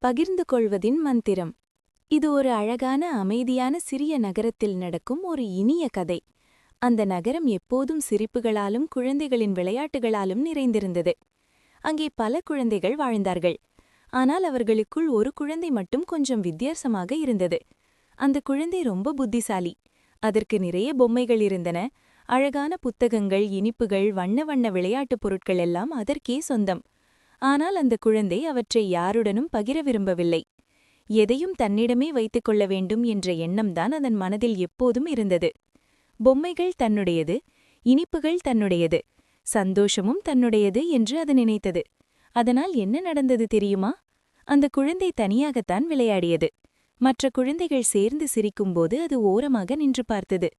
பகிர்ந்து கொள்வதின் மந்திரம். இது ஒரு அழகான அமைதியான சிறிய நகரத்தில் நடக்கும் ஒரு இனிய கதை. அந்த நகரம் எப்போதும் சிரிப்புகளாலும் குழந்தைகளின் விளையாட்டுகளாலும் நிறைந்திருந்தது. அங்கே பல குழந்தைகள் வாழ்ந்தார்கள். ஆனால் அவர்களுக்குள் ஒரு குழந்தை மட்டும் கொஞ்சம் வித்தியாசமாக இருந்தது. அந்த குழந்தை ரொம்ப புத்திசாலி. அதற்கு நிறைய பொம்மைகள் இருந்தன. அழகான புத்தகங்கள், இனிப்புகள், வண்ண வண்ண விளையாட்டுப் பொருட்கள் எல்லாம் அதற்கே சொந்தம். ஆனால் அந்த குழந்தை அவற்றை யாருடனும் பகிர விரும்பவில்லை. எதையும் தன்னிடமே வைத்துக் கொள்ள வேண்டும் என்ற எண்ணம்தான் அதன் மனதில் எப்போதும் இருந்தது. பொம்மைகள் தன்னுடையது, இனிப்புகள் தன்னுடையது, சந்தோஷமும் தன்னுடையது என்று அது நினைத்தது. அதனால் என்ன நடந்தது தெரியுமா? அந்த குழந்தை தனியாகத்தான் விளையாடியது. மற்ற குழந்தைகள் சேர்ந்து சிரிக்கும்போது அது ஓரமாக நின்று பார்த்தது.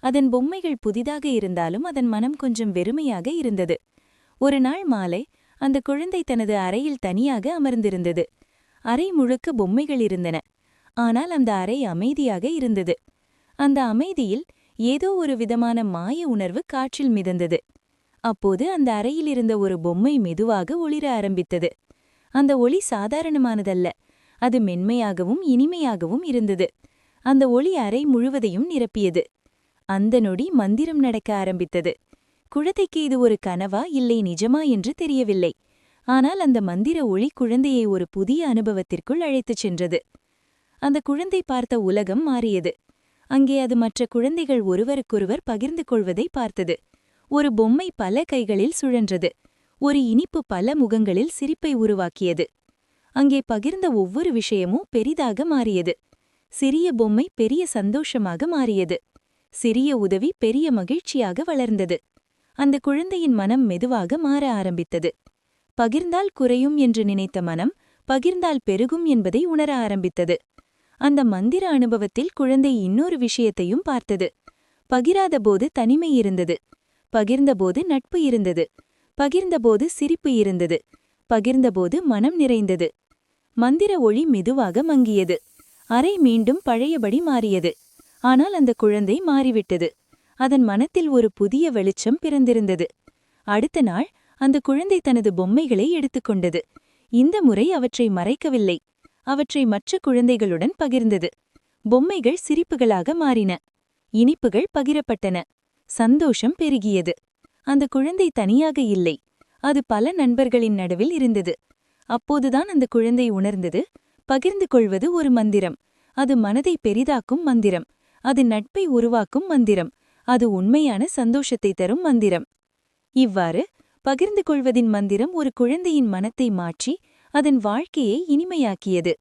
அதன் பொம்மைகள் புதிதாக இருந்தாலும் அதன் மனம் கொஞ்சம் வெறுமையாக இருந்தது. ஒரு நாள் மாலை அந்த குழந்தை தனது அறையில் தனியாக அமர்ந்திருந்தது. அறை முழுக்க பொம்மைகள் இருந்தன. ஆனால் அந்த அறை அமைதியாக இருந்தது. அந்த அமைதியில் ஏதோ ஒரு விதமான மாய உணர்வு காற்றில் மிதந்தது. அப்போது அந்த அறையில் இருந்த ஒரு பொம்மை மெதுவாக ஒளிர ஆரம்பித்தது. அந்த ஒளி சாதாரணமானதல்ல. அது மென்மையாகவும் இனிமையாகவும் இருந்தது. அந்த ஒளி அறை முழுவதையும் நிரப்பியது. அந்த நொடி மந்திரம் நடக்க ஆரம்பித்தது. குழந்தைக்கு இது ஒரு கனவா இல்லை நிஜமா என்று தெரியவில்லை. ஆனால் அந்த மந்திர ஒளி குழந்தையை ஒரு புதிய அனுபவத்திற்குள் அழைத்துச் சென்றது. அந்த குழந்தை பார்த்த உலகம் மாறியது. அங்கே அது மற்ற குழந்தைகள் ஒருவருக்கொருவர் பகிர்ந்து கொள்வதை பார்த்தது. ஒரு பொம்மை பல கைகளில் சுழன்றது. ஒரு இனிப்பு பல முகங்களில் சிரிப்பை உருவாக்கியது. அங்கே பகிர்ந்த ஒவ்வொரு விஷயமும் பெரிதாக மாறியது. சிறிய பொம்மை பெரிய சந்தோஷமாக மாறியது. சிறிய உதவி பெரிய மகிழ்ச்சியாக வளர்ந்தது. அந்த குழந்தையின் மனம் மெதுவாக மாற ஆரம்பித்தது. பகிர்ந்தால் குறையும் என்று நினைத்த மனம் பகிர்ந்தால் பெருகும் என்பதை உணர ஆரம்பித்தது. அந்த மந்திர அனுபவத்தில் குழந்தை இன்னொரு விஷயத்தையும் பார்த்தது. பகிராதபோது தனிமை இருந்தது. பகிர்ந்தபோது நட்பு இருந்தது. பகிர்ந்தபோது சிரிப்பு இருந்தது. பகிர்ந்தபோது மனம் நிறைந்தது. மந்திர ஒளி மெதுவாக மங்கியது. அறை மீண்டும் பழையபடி மாறியது. ஆனால் அந்த குழந்தை மாறிவிட்டது. அதன் மனத்தில் ஒரு புதிய வெளிச்சம் பிறந்திருந்தது. அடுத்த நாள் அந்த குழந்தை தனது பொம்மைகளை எடுத்துக்கொண்டது. இந்த முறை அவற்றை மறைக்கவில்லை. அவற்றை மற்ற குழந்தைகளுடன் பகிர்ந்தது. பொம்மைகள் சிரிப்புகளாக மாறின. இனிப்புகள் பகிரப்பட்டன. சந்தோஷம் பெருகியது. அந்த குழந்தை தனியாக இல்லை. அது பல நண்பர்களின் நடுவில் இருந்தது. அப்போதுதான் அந்த குழந்தை உணர்ந்தது, பகிர்ந்து கொள்வது ஒரு மந்திரம். அது மனதை பெரிதாக்கும் மந்திரம். அது நட்பை உருவாக்கும் மந்திரம். அது உண்மையான சந்தோஷத்தை தரும் மந்திரம். இவ்வாறு பகிர்ந்து கொள்வதின் மந்திரம் ஒரு குழந்தையின் மனத்தை மாற்றி அதன் வாழ்க்கையை இனிமையாக்கியது.